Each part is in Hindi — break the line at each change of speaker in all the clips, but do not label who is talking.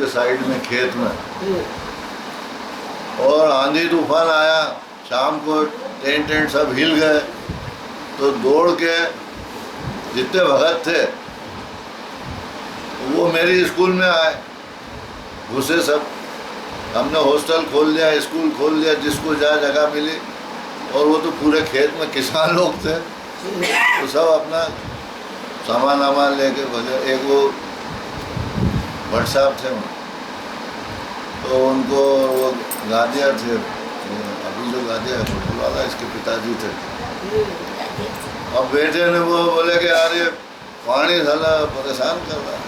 के साइड में खेत में, और आंधी तूफान आया, शाम को टेंट सब हिल गए। तो दौड़ के जितने भगत थे वो मेरी स्कूल में आए, घुसे सब। हमने हॉस्टल खोल दिया, स्कूल खोल दिया, जिसको जहाँ जगह मिली। और वो तो पूरे खेत में किसान लोग थे, तो सब अपना सामान वामान लेके भगे। एक वो भट्ट साहब थे, तो उनको वो गादिया थे, अभी जो गादिया होटल वाला, इसके पिताजी थे। अब बेटे ने वो बोले कि यार ये पानी साला परेशान कर रहा है।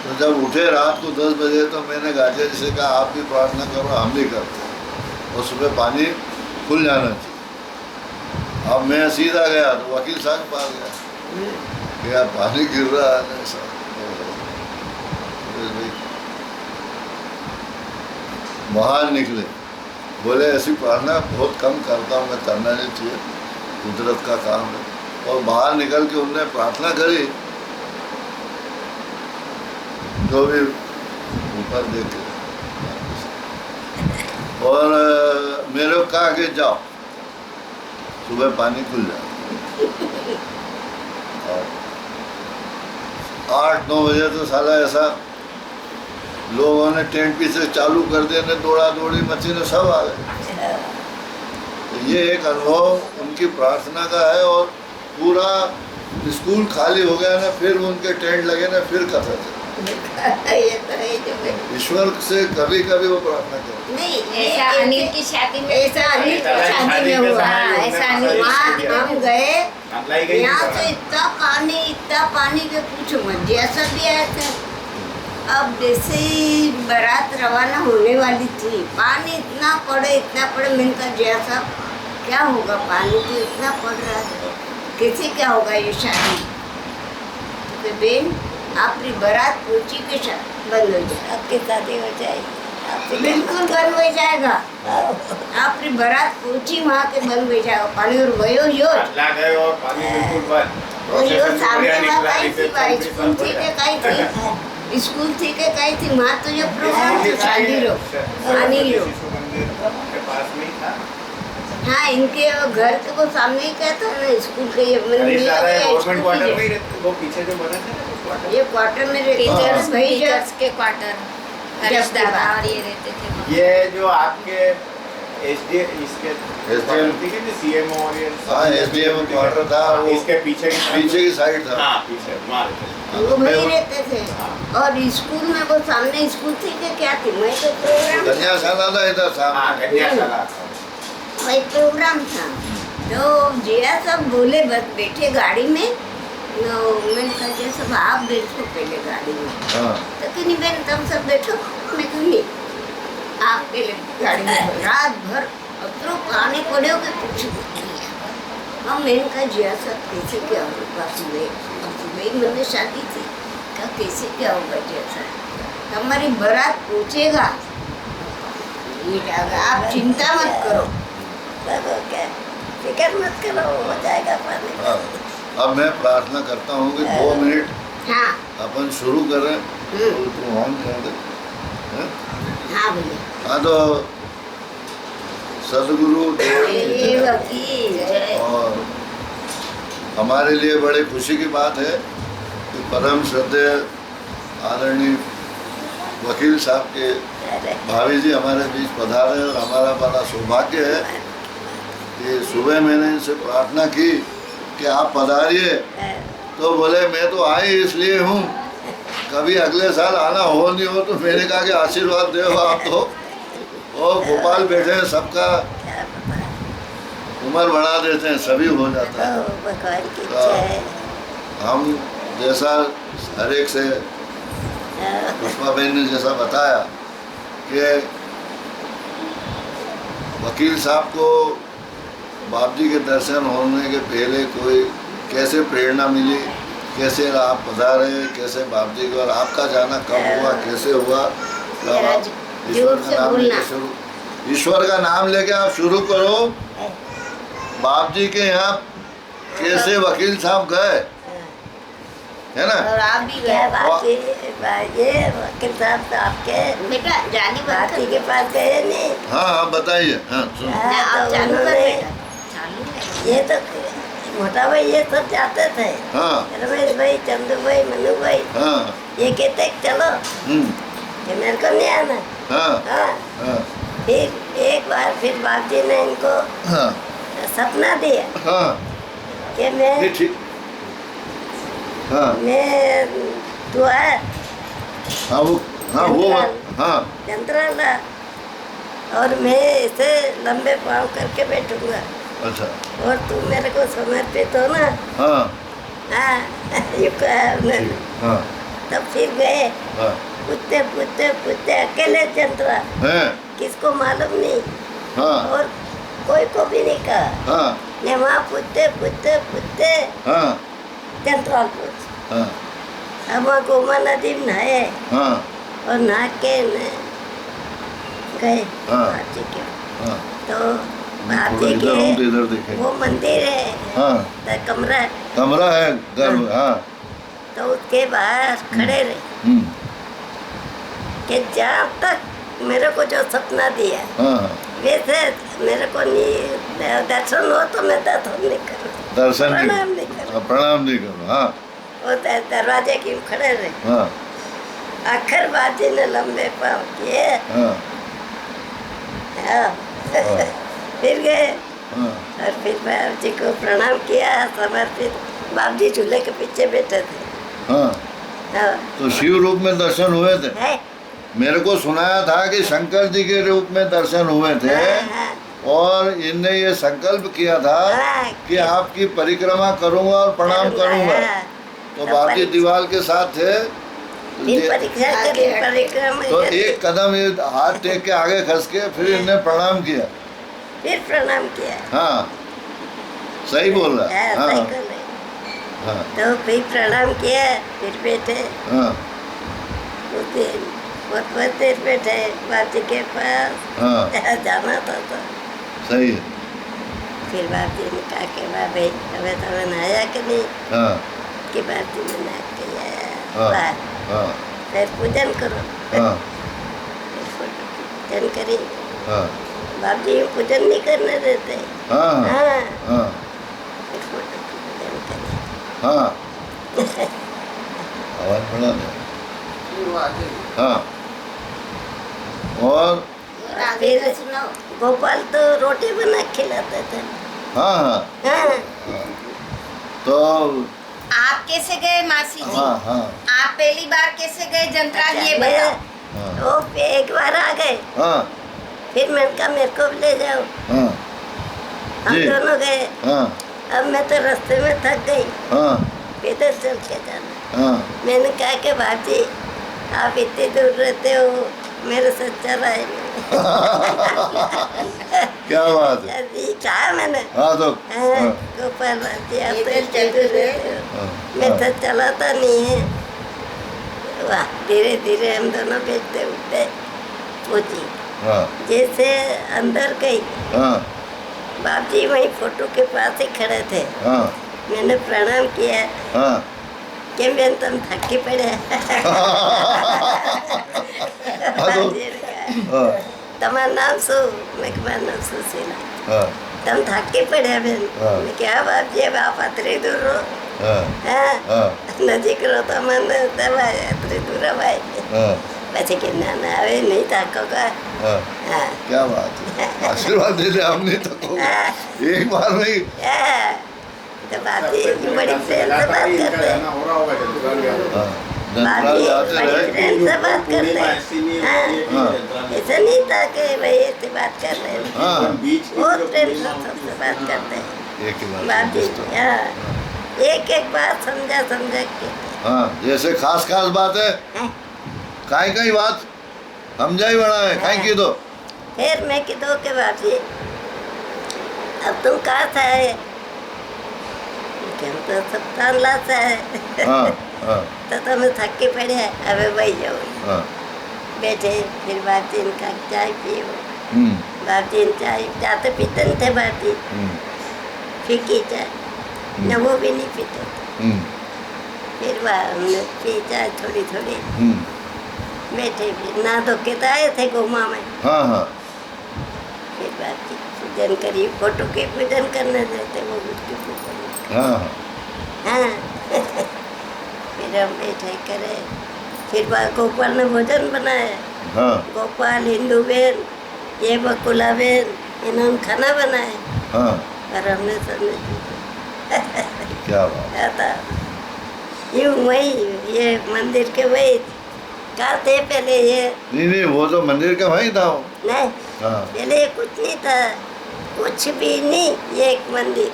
तो जब उठे रात को 10 बजे, तो मैंने गादिया जी से कहा आप भी प्रार्थना करो, हम भी करते हैं, और सुबह पानी खुल जाना चाहिए। अब मैं सीधा गया तो वकील साहब के पास गया कि यार पानी गिर रहा है ऐसा। बाहर निकले, बोले ऐसी प्रार्थना बहुत कम करता हूँ मैं, करना नहीं चाहिए, कुदरत का काम है। और बाहर निकल के उनने प्रार्थना करी, जो भी ऊपर देखे, और मेरे को कहा कि जाओ सुबह पानी खुल जाए। 8-9 बजे तो साला ऐसा लोगों ने टेंट पीछे चालू कर दिया, ने दौड़ा दौड़ी मची ने सब आ गए। तो ये एक अनुभव उनकी प्रार्थना का है। और पूरा स्कूल खाली हो गया ना, फिर उनके टेंट लगे ना, फिर कथा चली। ईश्वर से कभी कभी वो प्रार्थना करते
नहीं, ऐसा अनिल की शादी में, ऐसा अनिल की शादी में हुआ। ऐसा अनिल हम गए, यहाँ से इतना पानी के पूछो मत, जैसा भी आया था। अब जैसे बारात रवाना होने वाली थी, पानी इतना पड़े, मैंने कहा जैसा क्या होगा, पानी तो इतना पड़ रहा है, कैसे क्या होगा ये शादी। तो बेन आपकी बारात पूछी के साथ बंद हो जाए, आपकी शादी हो जाएगी, बिल्कुल बंद हो जाएगा। आपकी बारात पूछी वहाँ के बंद हो जाएगा पानी। और वही यो
पानी बिल्कुल बंद।
सामने स्कूल थी के कहीं थी, स्कूल थी के कहीं थी, वहाँ तो जो प्रोग्राम थी शादी रो पानी लो। हाँ, इनके घर के वो सामने ही कहता है ना, स्कूल के ये
वो पीछे जो बना था
ये क्वार्टर में टीचर्स
के
क्वार्टर
हरीश दादा और ये रहते थे। ये जो आपके एसडीएम इसके सीएमओ और ये
एसडीएम क्वार्टर था, वो
इसके पीछे
की साइड था।
हाँ, पीछे
वो वही रहते थे। और स्कूल में वो सामने स्कूल थी कि क्या थी, मैं तो प्रोग्राम
कन्याशाला था इधर सामने,
कन्याशाला
वही प्रोग्राम था। तो जिया सब बोले, बस बैठे गाड़ी में, मैंने कहा जे सब आप बैठो पहले गाड़ी में। तो कि नहीं बहन तुम सब बैठो, मैं कहूँगी आप पहले गाड़ी में। रात भर अतरो पानी पड़े हो के कुछ नहीं। हम मैंने कहा जिया सब कैसे क्या होगा, सुबह मैंने शादी थी, क्या कैसे क्या होगा जिया सब, हमारी बारात पूछेगा, आप चिंता मत करो, फिक्र मत करो, हो जाएगा पानी।
अब मैं प्रार्थना करता हूँ कि 2 मिनट
हाँ
अपन शुरू करें, तो ऑन कर दे।
हाँ भैया।
हाँ, तो सदगुरु और हमारे लिए बड़े खुशी की बात है कि परम श्रद्धेय आदरणीय वकील साहब के भाभी जी हमारे बीच पधारे। और हमारा बड़ा सौभाग्य है कि सुबह मैंने इनसे प्रार्थना की कि आप पधारिए, तो बोले मैं तो आई इसलिए हूँ, कभी अगले साल आना हो नहीं हो तो मैंने कहा कि आशीर्वाद दो आप। तो और भोपाल बैठे हैं, सबका उम्र बढ़ा देते हैं, सभी हो जाता है। तो हम जैसा हर एक से पुष्पा बहन ने जैसा बताया कि वकील साहब को बाप जी के दर्शन होने के पहले कोई कैसे प्रेरणा मिली, कैसे आप पधारे, कैसे बाप जी को, और आपका जाना कब हुआ, कैसे हुआ। तो आप ईश्वर का नाम लेके आप शुरू करो। बाप जी के यहाँ कैसे वकील साहब गए, है ना?
और आप भी
क्या
गए
बात है, ये वकील साहब तो आपके
बेटा, जाली बंद
भाती
कर।
के पास गए नहीं?
हाँ हाँ बताइए। हाँ सुन।
हाँ,
आप
तो
चालू कर
उन्होंने
बेटा, चालू है।
ये तो मोटा भाई ये सब जाते थे,
हाँ
रमेश भाई, चंदू भाई, मनु भाई,
हाँ
ये कहते चलो कि मेरे को नहीं आना।
हाँ
हाँ,
हाँ
फिर एक बार फिर बाप जी ने इनको
हाँ
सपना दिया
हाँ
कि
ये ठीक। हाँ
तू है
हाँ वो हाँ
यंत्राला और मैं इसे लंबे पाँव करके बैठूंगा
अच्छा
और तू मेरे को समर्पित हो ना।
हाँ
हाँ, ये कहा उन्होंने।
हाँ
तब फिर गए,
हाँ
पूछते पूछते पूछते अकेले यंत्रा,
हैं
किसको मालूम नहीं
हाँ
और कोई को भी नहीं कहा।
हाँ
ने वहाँ पूछते पूछते पूछते
हाँ
यंत्राल पूछ,
हाँ
अब वहाँ गोमा नदी में नहाए
हाँ
और नहा के गए
हाँ।
बाजी के।
हाँ
तो
थोड़ा
बाजी
इधर हूँ तो
के
इधर देखे।
वो मंदिर है,
हाँ
तो कमरा है,
कमरा है घर में। हाँ
तो उसके बाहर खड़े रहे
हम्म,
कि जहाँ तक मेरे को जो सपना दिया
हाँ हाँ
वैसे मेरे को नहीं दर्शन हो तो मैं दर्शन नहीं करूँ,
दर्शन
प्रणाम
नहीं
नहीं करूँ।
हाँ, प्रणाम नहीं करो। हाँ
वो दरवाजे की खड़े रहे।
हाँ
आखिर बाजी ने लंबे पाँव किए,
हाँ
हाँ,
हाँ।
फिर गए
हाँ
और फिर बाप जी को प्रणाम किया, समर्पित। बाप जी चूल्हे के पीछे बैठे थे।
हाँ
हाँ,
तो शिव रूप में दर्शन हुए थे।
है?
मेरे को सुनाया था कि शंकर जी के रूप में दर्शन हुए थे
हाँ,
और इनने ये संकल्प किया था
हाँ,
कि आपकी परिक्रमा करूंगा और प्रणाम करूंगा।
हाँ,
तो बाकी दीवार के साथ थे
फिर
ये-
परीक्षा करी, परिक्रमा
तो
करी,
एक कदम ये हाथ टेक के आगे खस के फिर इनने प्रणाम किया।
फिर प्रणाम किया।
हाँ सही बोल रहा है।
हाँ, सही
हाँ
कर रहे।
हाँ
तो फिर प्रणाम किया, फिर बैठे
हाँ
उस दिन बहुत देर बैठे बाप जी के पास।
हाँ
जाना था तो
सही है।
फिर बाप जी ने कहा कि भाई હવે તમે નહાયા કે नहीं?
हाँ
कि बाप जी ने नहा के आया।
हाँ
वाह,
हाँ
फिर पूजन करो।
हाँ
फिर फोटो की पूजन करी।
हाँ
बाप जी पूजन नहीं करने देते।
हाँ
हाँ,
हाँ
फिर फोटो की पूजन करी।
हाँ आवाज बढ़ा दे। हाँ और
आगे का सुनाओ।
गोपाल तो रोटी बना के खिलाते थे।
हाँ हाँ
हाँ,
तो
आप कैसे गए मासी जी?
हाँ हाँ
आप पहली बार कैसे गए जंत्राल, ये
मैं-
बताओ।
हाँ
वो एक बार आ गए,
हाँ
फिर मैंने कहा मेरे को भी ले जाओ।
हाँ
हम
जी।
दोनों गए।
हाँ
अब मैं तो रास्ते में थक गई,
हाँ
पैदल चल के जाना।
हाँ
मैंने कहा कि बाजी आप इतनी दूर रहते हो, मेरे से चला है।
क्या बात है।
जी कहा मैंने।
हाँ तो
हाँ,
हाँ
गोपाल बाजी आप तो
इधर
इतनी
चलते
दूर रहते हो,
हाँ,
मैं
हाँ,
तो चलाता नहीं है। वाह, धीरे धीरे हम दोनों बैठते उठते पहुंची।
हाँ
जैसे अंदर गई,
हाँ
बाप जी वहीं फोटो के पास ही खड़े थे।
हाँ
मैंने प्रणाम किया
हाँ
कि बेन तुम थकी पड़े। बाजी ने कहा,
हाँ
તમારું નામ શું? મેં કીધું મારું નામ સુશીલા.
हाँ
તમે થાકી પડ્યા બેન?
હા.
મેં કીધું હા બાપજી, હવે આપ અત્રે દૂર રહો.
हाँ
હા,
हाँ
નજીક રહો તો મને દવાય અત્રે દૂર અવાય.
हाँ
પછી કે ના ના હવે નહીં થાકો કા.
हाँ
હા,
क्या बात है। आशीर्वाद दे दे हमने तो
હા,
एक बार नहीं।
હા. तो बापजी बड़ी प्रेम से बात करते हैं।
हाँ
बापजी
जाते
बड़ी
रहे।
प्रेम से बात करते हैं। हाँ, ऐसा नहीं था कि भाई ऐसे बात कर रहे हैं।
हाँ
बहुत प्रेम से सबसे बात करते हैं
एक ही बार
बापजी।
समझता।
हाँ, एक एक बात समझा समझा के।
हाँ जैसे खास खास बात है
हैं?
काई काई बात समझा ही बना है काई की तो।
फिर मैं किधो के बापजी अब तुम कहाँ से आए? हम तो सब तानला से आए।
हाँ हाँ
तो तुम्हें थके पड़े हैं, अबे वही जाओ।
हाँ
बैठे, फिर बापजी का चाय पियो।
हम्म
बापजी चाय जाते पीते नहीं थे बापजी,
हम्म
फीकी चाय न वो भी नहीं पीते।
हम्म
फिर वहाँ हमने पी चाय थोड़ी थोड़ी, बैठे फिर ना धो के तो आए थे गोमा में।
हाँ हाँ
फिर बात की पूजन करी, फोटो के पूजन करने देते वो उसकी पूजन।
हाँ
हाँ फिर हम बैठे करे, फिर वहाँ गोपाल ने भोजन बनाया।
हाँ
गोपाल, हिंदू बेन, ये बकुला बेन, इन्होंने खाना बनाया
हाँ
और हमने सबने
क्या बात।
था। यूँ वही ये मंदिर के वही कहाँ थे पहले ये,
नहीं नहीं वो तो मंदिर का वही था वो।
नहीं
हाँ
पहले कुछ नहीं था, कुछ भी नहीं, ये एक मंदिर,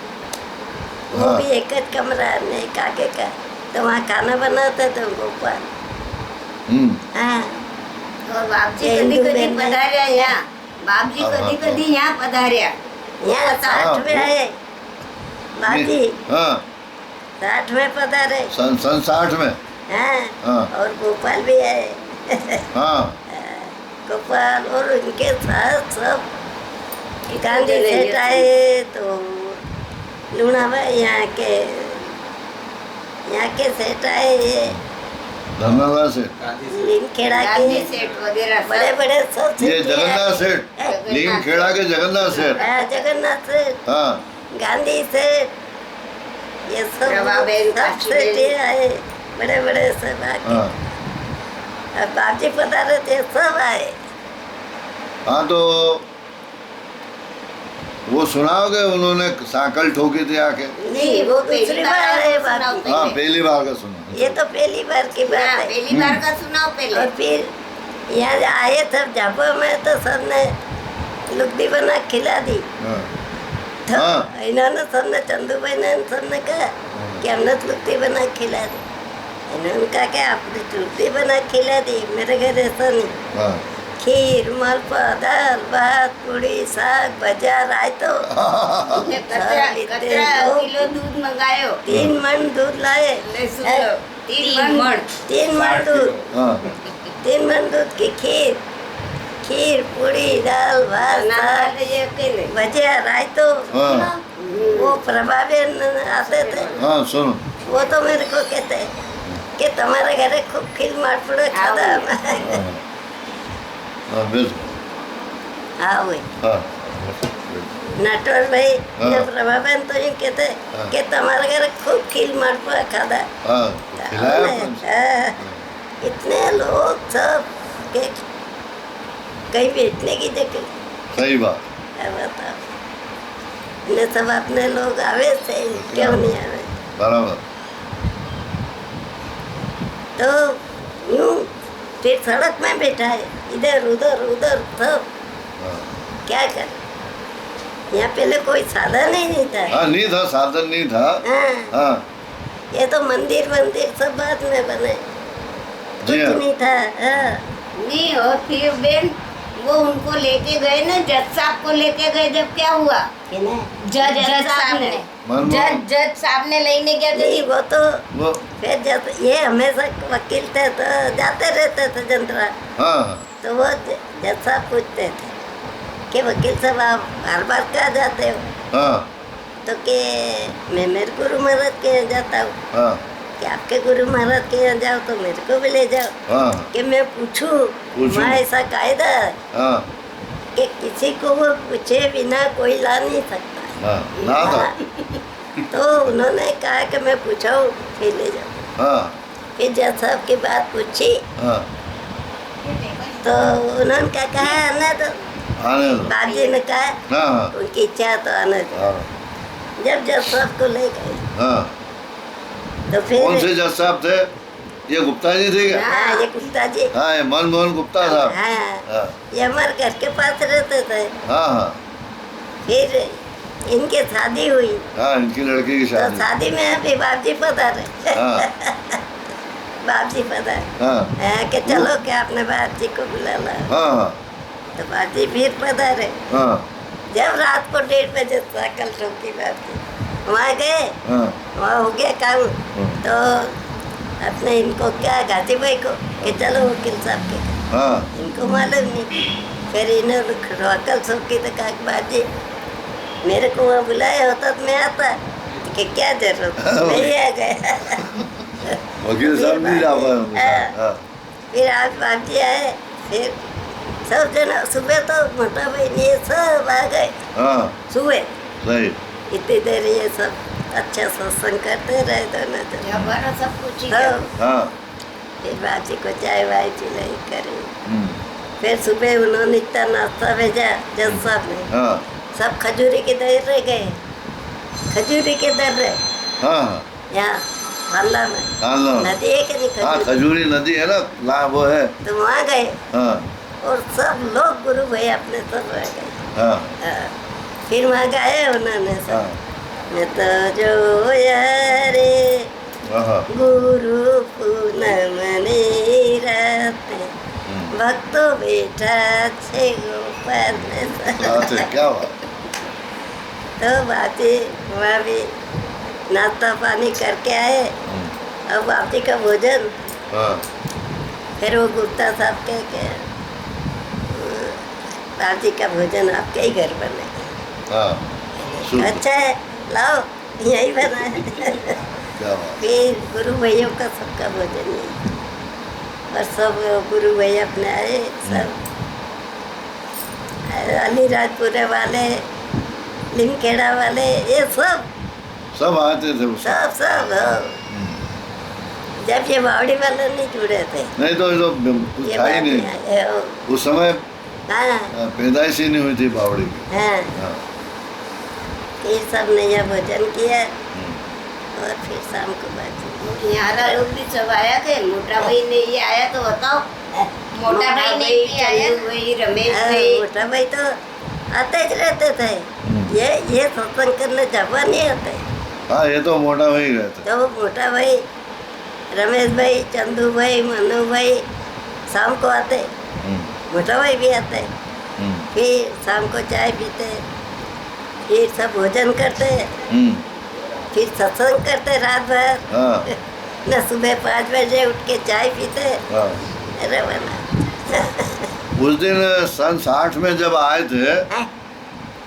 वो
हाँ।
भी एक कमरा नहीं काके का, तो वहाँ खाना बनाता था गोपाल। हाँ
और बापजी
ये
कभी
हिंदू
कभी
बहन है।
पधार्या यहाँ, बापजी
हाँ,
कभी
हाँ,
कभी यहाँ पधार्या।
यहाँ 60 में आए बाजी,
हाँ
60 में पधारे।
सन 60 में।
हाँ
हाँ।
और गोपाल भी आए।
हाँ
गोपाल और उनके साथ सब गांधी
जगह
सेठ
ये
आए, तो लूणा भाई यहाँ के सेठ आए, ये
धन्यवाद से
लीमखेड़ा
गांधी
के
सेठ वगैरह सब।
बड़े बड़े सब
ये
सेठ
जगन्नाथ
आए।
सेठ, लीमखेड़ा के जगन्नाथ सेठ।
हाँ, जगन्नाथ सेठ,
हाँ
गांधी सेठ, ये सब
रवाबेन,
सब
काशीबेन।
सेठ आए, बड़े बड़े सब आके।
हाँ
अब बापजी पधारे थे, सब आए।
हाँ तो वो सुनाओगे उन्होंने साकल ठोकी थी आके।
नहीं वो
दूसरी
पहली
बार
बार
आए
सुनाओ
बापजी।
हाँ
पहले।
पहली बार का सुना।
ये तो पहली बार की बात
हाँ,
है।
पहली बार का सुनाओ पहले।
और फिर यहाँ आए तब झापा में तो सबने लुगदी बना खिला दी।
हाँ
तो
हाँ।
इन्होंने सबने, चंदू भाई ने सबने कहा कि हमने तो लुगदी बना खिला दी। इन्होंने कहा कि आपने लुगदी बना खिला दी, मेरे घर ऐसा नहीं।
हाँ
खीर, मालपुआ, दाल, भात, पूड़ी, साग, भजा, रायतो,
ने कतरा किलो दूध मंगायो।
3 मन दूध लाए।
ले सुन लो, 3 मन।
3 मन दूध,
हाँ
3 मन दूध की खीर, पूड़ी, दाल, भात, साग,
ये अकेले।
भजिया, रायतो।
हाँ
वो प्रभावेन आते थे,
हाँ सुनो।
वो तो मेरे को कहते कि तुम्हारे घरे खूब खीर मालपुड़ा खादा।
हाँ बिल्कुल।
हाँ वही
हाँ
नटवर भाई
हाँ।
ने प्रभावेन तो यूँ कहते
हाँ।
कि तुम्हारे घरे खूब खीर मालपुड़ा खादा।
हाँ खिलाया अपन से।
हाँ, इतने लोग सब के कहीं बैठने की जगह।
सही बात।
क्या बताओ, ने सब अपने लोग आवे थे, क्यों नहीं आवे।
बराबर।
तो यूँ फिर सड़क में बैठा है, इधर उधर उधर सब।
हाँ
क्या कर, यहाँ पहले कोई साधन ही नहीं था।
हाँ नहीं था, साधन नहीं था।
हाँ,
हाँ
ये तो मंदिर सब बाद में बने, कुछ
जी हाँ।
नहीं था। हाँ
नहीं और फिर बेन वो उनको लेके गए ना, जज साहब को लेके गए, जब क्या हुआ?
कि नहीं?
जज साहब ने
मनमोहन
जज साहब ने लेने गया
नहीं, वो तो
वो
फिर जब ये हमेशा वकील थे तो जाते रहते थे जंतरा,
हाँ हाँ
तो वो जज साहब पूछते थे कि वकील साहब आप हर बार कहाँ जाते हो?
हाँ
तो कि मैं मेरे गुरु महाराज के यहाँ जाता हूँ।
हाँ
कि आपके गुरु महाराज के यहाँ जाओ तो मेरे को भी ले जाओ।
हाँ
कि मैं पूछूं, वहाँ ऐसा कायदा है
हाँ
कि किसी को वो पूछे बिना कोई ला नहीं सकता।
हाँ ना था।
हाँ। तो उन्होंने कहा कि मैं पूछाऊँ फिर ले जाओ।
हाँ
फिर जज साहब की बात पूछी
हाँ
तो उन्होंने क्या कहा, आने दो।
आने दो।
बाजी ने कहा
हाँ हाँ
उनकी इच्छा तो आने दो।
हाँ
जब जज साहब को ले गए
हाँ।
तो
कौन से
फिर
जज साहब थे? ये गुप्ता जी थे क्या?
हाँ ये गुप्ता जी,
हाँ ये मनमोहन गुप्ता साहब।
हाँ
हाँ
ये हमारे घर के पास रहते थे।
हाँ हाँ
फिर इनके शादी हुई
हाँ इनकी लड़की की
तो
शादी।
शादी में अभी बापजी पधारे।
हाँ
बापजी पधारे
हाँ
कि चलो क्या आपने बापजी को बुला ला।
हाँ हाँ
तो बापजी फिर पधारे।
हाँ
जब रात को 1:30 बजे साइकिल ठोकी बापजी, वहाँ गए,
हाँ
वहाँ हो गया काम। तो अपने इनको क्या गाजी भाई को कि चलो वकील साहब के,
हाँ
इनको मालूम नहीं। फिर इन्होंने वकील साहब की तो कहा कि बापजी मेरे को वहाँ बुलाया होता तो मैं आता, कि क्या जरूरत, नहीं आ गया।
वकील साहब नहीं जा पाए उनके साथ। हाँ,
फिर आज बाप जी आए, फिर सब जना सुबह तो मोटा भाई ये सब आ गए
हाँ,
सुबह।
सही।
इतनी देर ये सब अच्छा सत्संग करते रहे दोनों तो।
हमारा सब कुछ ही
हाँ,
हाँ,
फिर बाप जी को चाय वाय पिलाई करी।
हम्म,
फिर सुबह उन्होंने इतना नाश्ता भेजा जज साहब ने,
हाँ,
सब खजूरी के दर रह गए, खजूरी के दर रहे
हाँ,
यहाँ हल्ला में
हाँ, लो।
नदी है कि नहीं
हाँ,
खजूरी,
खजूरी नदी है ना, ला वो है।
तो वहाँ गए
हाँ,
और सब लोग गुरु भाई अपने सब रह गए।
हाँ,
हाँ, फिर वहाँ गाए उन्होंने सब,
हाँ,
मैं तो जो यारे
हाँ,
गुरु पूनम ने रात
हम्म,
भक्तो बेटा छे गोपाल ने
बात है, क्या बात।
तो बाती वहाँ भी नाश्ता पानी करके आए।
हम्म,
अब बाती का भोजन,
हाँ,
फिर वो गुप्ता साहब कह के बाती का भोजन आपके ही घर बने।
हाँ, शुभ,
अच्छा है, लाओ यही बना है।
क्या बात।
फिर गुरु भैया का सबका भोजन नहीं, और सब गुरु भैया अपने आए सब, अलीराजपुरे वाले, लिमखेड़ा वाले, ये सब
आते थे उस
सब हाँ। जब ये बावड़ी वाले नहीं जुड़े थे,
नहीं तो
ये
कुछ था ही
बात
नहीं
नहीं आए,
उस समय।
हाँ
पैदाइश ही नहीं हुई थी बावड़ी की।
हाँ।
हाँ,
फिर सब ने यह भोजन किया
हम्म,
और फिर शाम को बात।
यहाँ लोग भी सब आया के मोटा भाई नहीं आया तो बताओ। मोटा भाई नहीं आया, भाई रमेश भाई,
मोटा भाई तो आते ही रहते थे,
हम्म।
ये सत्संग करने जब नहीं आते।
हाँ, ये तो मोटा हो ही गए थे।
तो मोटा भाई, रमेश भाई, चंदू भाई, मनु भाई शाम को आते,
हम्म,
मोटा भाई भी आते।
हम्म,
फिर शाम को चाय पीते, फिर सब भोजन करते,
हम्म,
फिर सत्संग करते रात भर।
हाँ,
न सुबह 5 बजे उठ के चाय पीते।
हाँ।
अरे बना
उस दिन सन 60 में जब आए थे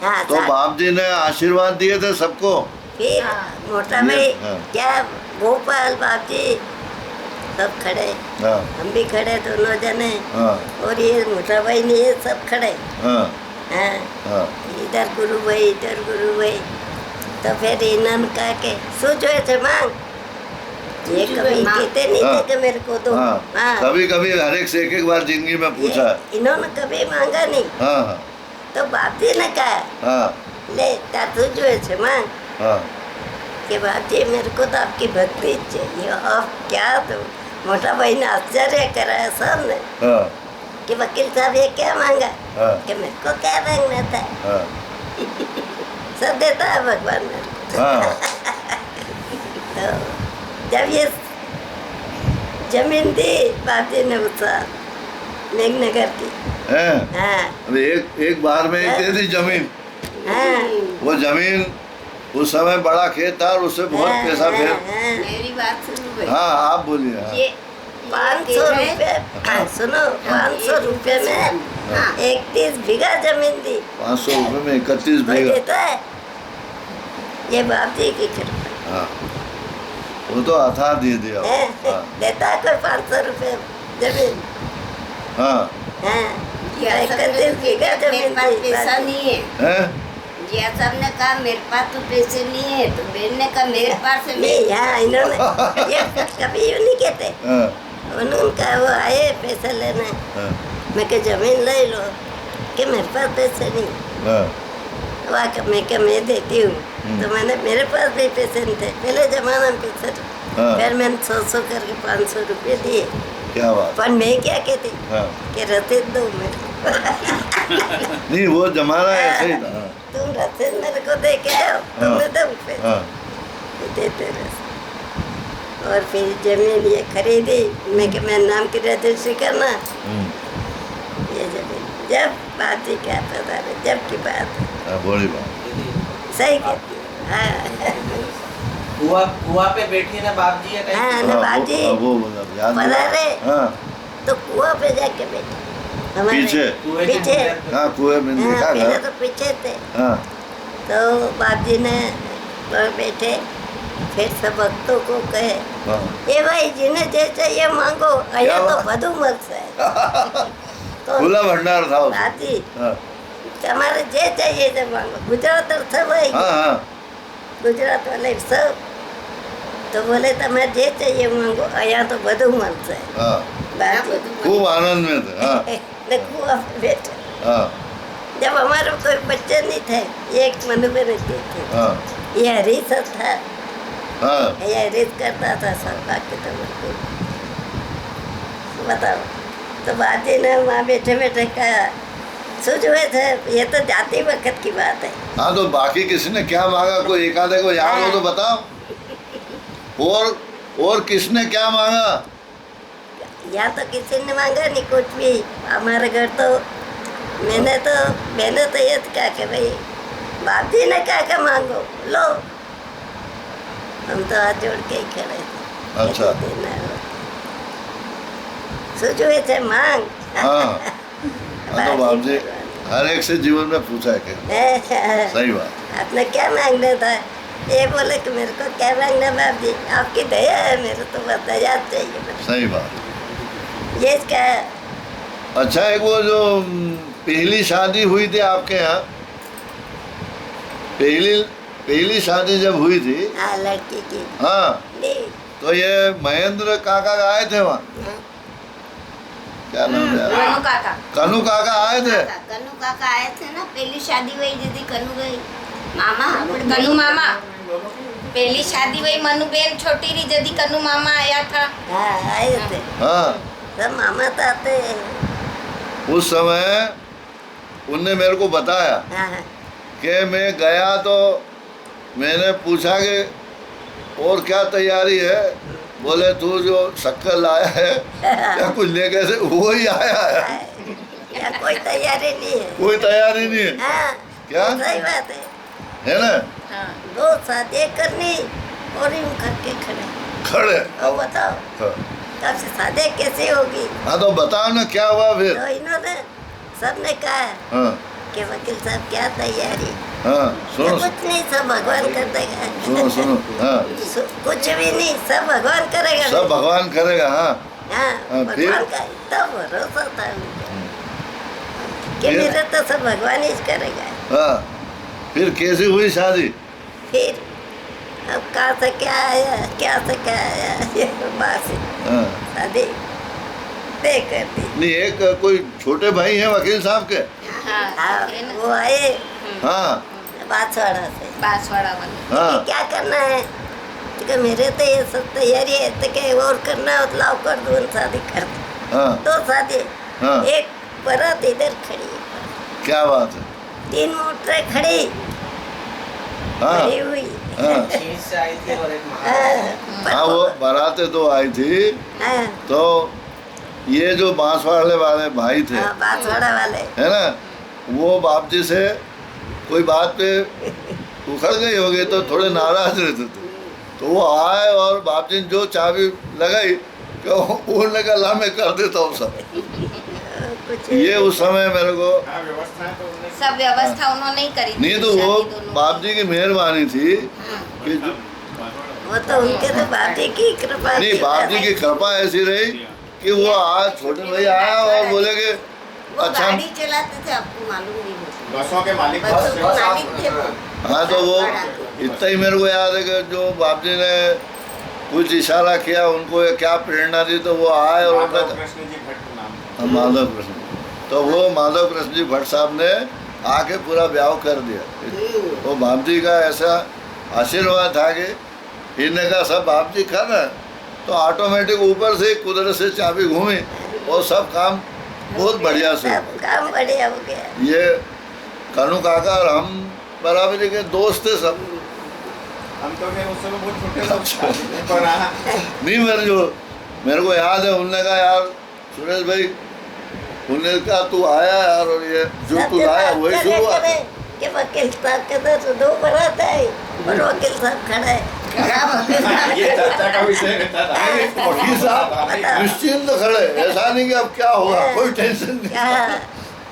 हाँ,
तो बाप जी ने आशीर्वाद दिए थे सबको।
फिर
हाँ।
मोटा भाई
हाँ।
क्या भोपाल बाप जी सब खड़े,
हाँ,
हम भी खड़े दोनों जने,
हाँ,
और ये मोटा भाई नहीं, ये सब खड़े।
हाँ,
हाँ,
हाँ,
इधर गुरु भाई, इधर गुरु भाई। तो फिर इन्होंने कहा के सोचो ऐसे मांग, ये कभी कहते नहीं थे कि मेरे को दो।
हाँ,
हाँ,
कभी कभी हर एक से एक बार जिंदगी में पूछा है।
इन्होंने कभी मांगा नहीं।
हाँ, हाँ,
तो बाप जी ने कहा
हाँ,
ले तातू जो ऐसे मांग
हाँ,
कि बाप जी मेरे को तो आपकी भक्ति चाहिए। अब क्या, तो मोटा भाई ने आश्चर्य कराया सामने
हाँ,
कि वकील साहब ये क्या मांगा,
हाँ,
कि मेरे को क्या मांगना था,
हाँ,
सब देता है भगवान मेरे को।
हाँ,
तो जब ये जमीन दी बाप जी ने उसका मेघनगर की।
हैं?
हाँ
अभी एक बार में एक दे दी जमीन।
हाँ
वो जमीन उस समय बड़ा खेत था और उससे बहुत पैसा फिर।
मेरी बात सुनो भाई।
हाँ, आप बोलिए। हाँ,
ये
500 रुपये, सुनो 500 रुपये में
हाँ।
31 बीघा जमीन दी।
500 रुपये में 31
कोई
बीघा।
देता है? ये बाप जी की कृपा
हाँ, वो तो अथा दे दिया।
है।
हाँ,
देता है कोई 500 रुपये जमीन?
हाँ,
हाँ,
ये सब
31 बीघा
मेरे
जमीन
पास
दी
पैसा
बाप जी।
नहीं है।
हैं?
जिया साहब ने कहा मेरे पास तो पैसे नहीं है, तो बहन ने कहा मेरे पास है।
नहीं, हाँ इन्होंने ये कभी यूँ नहीं कहते।
हाँ,
उन्होंने कहा वो आए पैसे लेने,
हाँ,
मैं कहा जमीन ले लो, कि मेरे पास पैसे नहीं।
हाँ,
वाकई मैं क्या मैं देती हूँ, तो मैंने मेरे पास भी पैसे नहीं थे पहले जमाना में पैसे थे।
हाँ।
फिर मैंने 100 करके 500 रुपये दिए।
क्या बात।
पर मैं क्या कहती
हाँ,
कि रसीद दो मेरे को।
नहीं वो जमाना ऐसे ही था। हाँ,
तुम रसीद मेरे को दे के आओ, तुम्हें दो पैसे
हाँ,
देते रसीद। और फिर जमीन ये खरीदी, मैं कि मैं नाम की रजिस्ट्री करना।
हम्म,
ये जमीन जब बात ही क्या पता है, जब की बात है।
हाँ, बड़ी बात।
सही कहती है। हाँ
कुआं पे बैठी ना बाप जी है
हाँ,
कहीं।
ना
हाँ,
बाजी
वो मतलब याद
पता
दिला।
है?
हाँ,
तो कुआं पे जाके बैठे हमारे
पीछे?
कुएं के
पीछे।
अंदर।
हाँ, कुएं में
हाँ,
देखा
पहले
था।
तो पीछे थे।
हाँ,
तो बाप जी ने वहाँ बैठे, फिर सब भक्तों को कहे
हाँ।
ए भाई जिन्हें जे चाहिए मांगो अया तो
बात?
બધું મળશે તો
खुला भंडार था उसमें।
बाजी
हाँ
તમારે જે चाहिए તે मांगो गुजरात सब है
हाँ हाँ
गुजरात वाले सब तो बोले तुम्हें जे चाहिए मांगो अया तो બધું મળશે
हाँ
बाजी
खूब आनंद में थे। हाँ
ने खूब बैठे
हाँ
जब हमारे कोई बच्चे नहीं थे एक मनुबेन थे
हाँ
ये हरीश था
हाँ
ये हरीश करता था सब बाकी तो बिल्कुल बताओ तो बाजी ने वहाँ बैठे बैठे कहा सोच हुए थे ये तो जाती वक्त की बात है
हाँ तो बाकी किसी ने क्या मांगा, कोई एक आधे को याद हो तो बताओ। और किसने क्या मांगा?
या तो किसी ने मांगा नहीं कुछ भी हमारे घर तो मैंने तो ये कहा कि भाई बाप जी ने कहा कि मांगो लो हम तो हाथ जोड़ के ही खड़े थे
अच्छा।
सोच हुए थे मांग
हाँ हाँ तो बाप जी हर एक से जीवन में पूछा है कि सही बात।
आपने क्या मांगना था? ये बोले कि मेरे को क्या मांगना बाप जी आपकी दया है मेरे तो बस दया चाहिए
सही बात।
ये क्या
अच्छा एक वो जो पहली शादी हुई थी आपके यहाँ, पहली शादी जब हुई थी
हाँ लड़की की
हाँ
नहीं
तो ये महेंद्र काका आए थे वहाँ, क्या नाम है
कनु काका
कनु काका आए थे।
कनु काका आए थे ना पहली शादी वही जदी कनु गई मामा कनु मामा पहली शादी वही मनु बेन छोटी री जदी कनु मामा आया था।
हाँ आए थे
हाँ
सब मामा तो आते हैं
उस समय उनने मेरे को बताया
हाँ
कि मैं गया तो मैंने पूछा कि और क्या तैयारी है, बोले तू जो शक्कर लाया है या कुछ लेके से वो ही आया है,
या कोई तैयारी नहीं है
कोई तैयारी नहीं है।
हाँ
क्या?
सही बात
है ना
हाँ
दो शादी करनी और यूं करके खड़े
खड़े।
अब बताओ
हाँ
कब से शादी कैसे होगी?
हाँ तो बताओ ना क्या हुआ फिर।
तो इन्होंने सबने कहा
हाँ
कि वकील साहब क्या तैयारी
हाँ सुनो
कुछ नहीं सब भगवान कर देगा
सुनो हाँ
कुछ भी नहीं सब भगवान करेगा
सब भगवान करेगा। हाँ
हाँ
हाँ, फिर?
भगवान का इतना भरोसा था उनको कि
फिर?
मेरा तो सब भगवान ही करेगा।
हाँ फिर कैसी हुई शादी?
फिर अब कहाँ से क्या आया क्या से क्या आया ये बात है।
हाँ
शादी तय कर दी।
नहीं एक कोई छोटे भाई हैं वकील साहब के।
हाँ
हाँ
है ना?
वो आए
हाँ
बांसवाड़ा से
बांसवाड़ा वाले
हाँ
क्या करना है तो मेरे तो ये सब तैयारी है तो क्या और करना हो तो लाओ कर दो शादी कर दो
हाँ
दो शादी
हाँ।
एक बारात इधर खड़ी है
क्या बात है।
3 मोटरें खड़ी
हाँ
खड़ी हुई
हाँ
चीज से आई थी और एक
हाँ वो बारातें तो आई थी
हाँ
तो ये जो बांसवाड़े वाले भाई थे
हाँ, बांसवाड़ा वाले
है ना, वो बाप जी से कोई बात पे उखड़ गई होगी तो थोड़े नाराज रहते थे, तो वो आए और बाप जी ने जो चाबी लगाई कि उन्होंने कहा ला मैं कर देता हूँ सब।
कुछ
ये उस समय मेरे को
हाँ व्यवस्था तो उन्होंने
सब व्यवस्था उन्होंने ही करी थी।
नहीं तो वो
शादी दोनों
बाप जी की मेहरबानी थी कि
वो तो उनके तो बाप जी की कृपा
नहीं
थी।
बाप जी की कृपा ऐसी रही कि वो आज छोटे भाई आया और बोले कि
वो
अच्छा
गाड़ी चलाते थे आपको मालूम नहीं होता
बसों के मालिक
बसों के
बस
मालिक थे वो।
हाँ तो वो इतना ही मेरे को याद है कि जो बाप जी ने कुछ इशारा किया उनको ये क्या प्रेरणा दी तो वो आए और
माधव
उन्होंने
कृष्ण जी भट्ट नाम
हाँ, माधव कृष्ण, तो वो माधव कृष्ण जी भट्ट साहब ने आके पूरा ब्याह कर दिया। वो बाप जी का ऐसा आशीर्वाद था कि इनने का सब बाप जी खा ना तो ऑटोमेटिक ऊपर से कुदरत से चाबी घूमी और सब काम बहुत बढ़िया से
सब काम बढ़िया हो गया।
ये कनु काका और हम बराबरी के दोस्त थे सब।
हम तो क्या उस समय बहुत छोटे लोग पर हाँ
नहीं मेरे को याद है उनने कहा यार सुरेश भाई, उन्होंने कहा तू आया यार और ये जो तू लाया वही शुरुआत है।
कि वकील साहब के तो 2 बारात है और वकील साहब खड़ा है
ये चर्चा का विषय रहता था।
वकील साहब निश्चिंत खड़े, ऐसा नहीं कि अब क्या होगा, कोई टेंशन नहीं।
हाँ,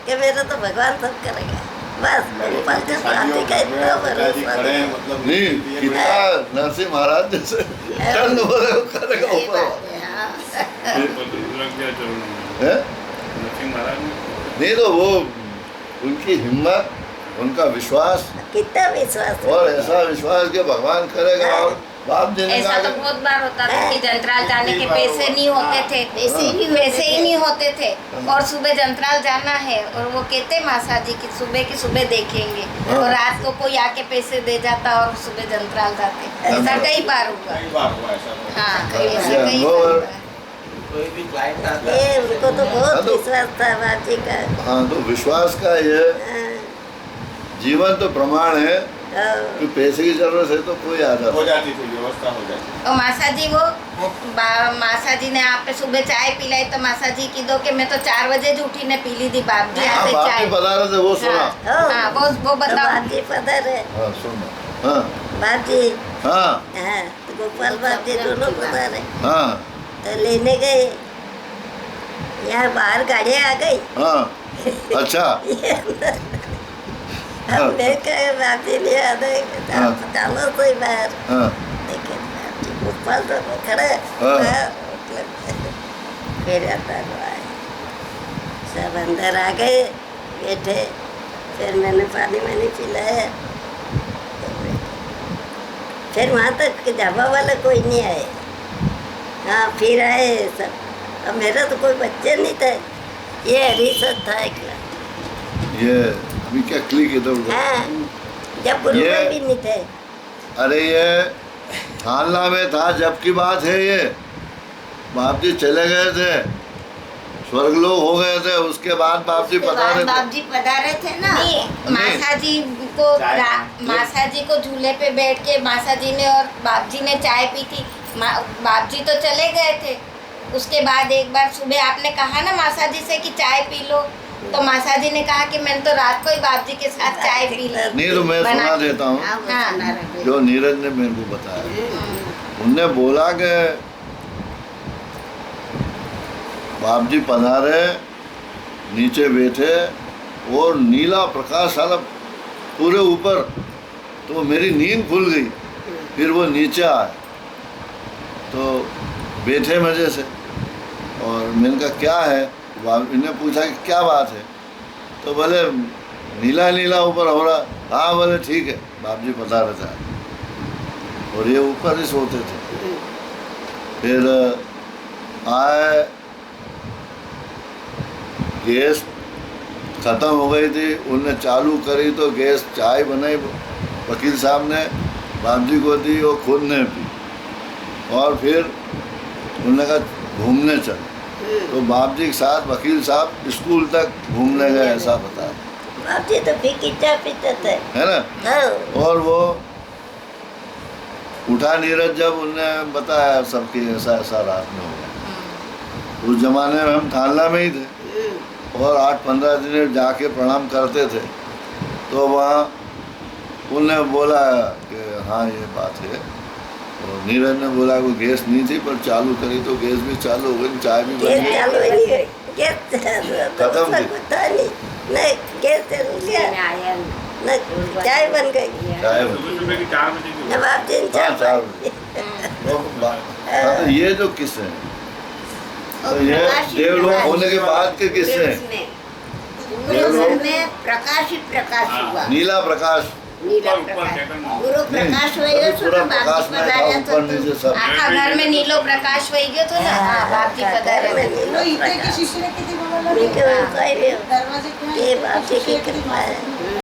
कि मेरा तो भगवान सब करेगा बस गोपाल का बातें का इतना भरोसा
खड़े हैं मतलब
नहीं कितना नरसिंह महाराज जैसे चंद बोले वो करेगा
सही
ऊपर
बात है, हाँ।
है नहीं तो वो उनकी हिम्मत उनका विश्वास
कितना विश्वास
और ऐसा विश्वास कि भगवान करेगा और बाप जी ने
ऐसा
कहा
तो
कि
बहुत बार होता था कि जंतराल जाने के पैसे नहीं होते थे, पैसे ही नहीं होते थे और सुबह जंतराल जाना है और वो कहते मासा जी की सुबह देखेंगे और रात को कोई आके पैसे दे जाता और सुबह जंतराल जाते। ऐसा कई बार हुआ।
कई बार हुआ ऐसा तो।
हाँ, ऐसा
ये
कई
अनुभव
बार
है।
हुआ।
कोई भी क्लाइंट आता
ये
है
उनको तो बहुत विश्वास था बाप जी का।
हाँ तो विश्वास का ये
हाँ,
जीवन तो प्रमाण है
हाँ,
कि पैसे की जरूरत है तो कोई आ
हो
जाता
जाती थी व्यवस्था हो जाती
और मासा जी मासा जी ने आप पे सुबह चाय पिलाई तो मासा जी की दो कि मैं तो 4 बजे जो उठी ने पी ली थी बाप जी
हाँ
यहाँ से
बाप
चाय।
जी बता रहे थे वो सुना
हाँ, वो
तो
बताओ।
बाप जी पधार है
हाँ सुना हाँ
बाप जी।
हाँ
हाँ, तो गोपाल बाप जी दोनों पधार है
हाँ
तो लेने गए, यहाँ बाहर गाड़ियाँ आ गई।
हाँ अच्छा
हम देख के बाप जी ले आ गए, चलो तो बाहर
हाँ
देखे बाप जी गोपाल तो खड़े।
हाँ।
हाँ, फिर आता आए, सब अंदर आ गए बैठे, फिर मैंने पानी पिलाया, फिर वहाँ तक ढाबा वाला कोई नहीं आए। हाँ फिर आए सब, अब मेरा तो कोई बच्चे नहीं थे, ये हरीशत था एकला।
ये अभी क्या क्लिक इधर उधर
हाँ, जब गुरु
ये-
में भी नहीं थे।
अरे ये थाना में था जब की बात है ये बाप जी चले गए थे स्वर्गलोक हो गए थे उसके बाद बाप जी बता रहे थे
बाप जी पधारे थे ना।
नहीं, मासा जी को मासा जी को झूले पे बैठ के मासा जी ने और बाप जी ने चाय पी थी। बाप जी तो चले गए थे, उसके बाद एक बार सुबह आपने कहा ना मासा जी से कि चाय पी लो, तो मासा जी ने कहा कि मैंने तो रात को ही बाप जी के साथ चाय पी ली।
नहीं तो मैं
बना
सुना
के।
देता हूँ
हाँ, वो
हाँ।
सुना रहे।
जो नीरज ने मेरे को बताया उनने बोला कि बाप जी पधारे नीचे बैठे और नीला प्रकाश आला पूरे ऊपर, तो मेरी नींद खुल गई। फिर वो नीचे आए तो बैठे मजे से और मैंने कहा क्या है, इन्हें पूछा कि क्या बात है, तो बोले नीला नीला ऊपर हो रहा। हाँ बोले ठीक है बाप जी बता रहे थे और ये ऊपर ही सोते थे। फिर आए, गैस ख़त्म हो गई थी, उनने चालू करी तो गैस चाय बनाई, वकील साहब ने बाप जी को दी और खुद ने पी और फिर उन्होंने कहा घूमने चल, तो बाप जी के साथ वकील साहब स्कूल तक घूमने गए ऐसा बताया
बाप जी तो फीकी चाय पीते थे।
है ना।
हाँ,
और वो उठा नीरज जब उनने बताया सबकी ऐसा ऐसा रात में हो गया। उस जमाने में हम थाना में ही थे और 8-15 दिन जाके प्रणाम करते थे, तो वहाँ उनने बोला कि हाँ ये बात है, और नीरज ने बोला वो गैस नहीं थी पर चालू करी तो गैस भी चालू हो गई, चाय भी
गैस
बन गई।
चालू ही नहीं, गैस
खत्म
उसका
थी।
कुछ था नहीं, नहीं गैस चल गया,
आया
न चाय बन गई,
चाय
न बाप जी ने
हाँ
चाय
4
बन
बजे। हाँ, तो ये जो किस्से हैं तो ये देवलोक होने के बाद के किस्से हैं।
पूरे घर में प्रकाश ही प्रकाश हुआ।
नीला प्रकाश
नीला प्रकाश पूरा प्रकाश हुआ तो
पूरा
बाप
प्रकाश
जी
में था
पधारे
ऊपर
तो
नीचे सब।
आखा घर में नीलो प्रकाश वही गयो तो ना। हाँ, बाप जी पधारे थे।
इतने की शिष्य ने किती बोलायला ये बाप जी की कृपा है।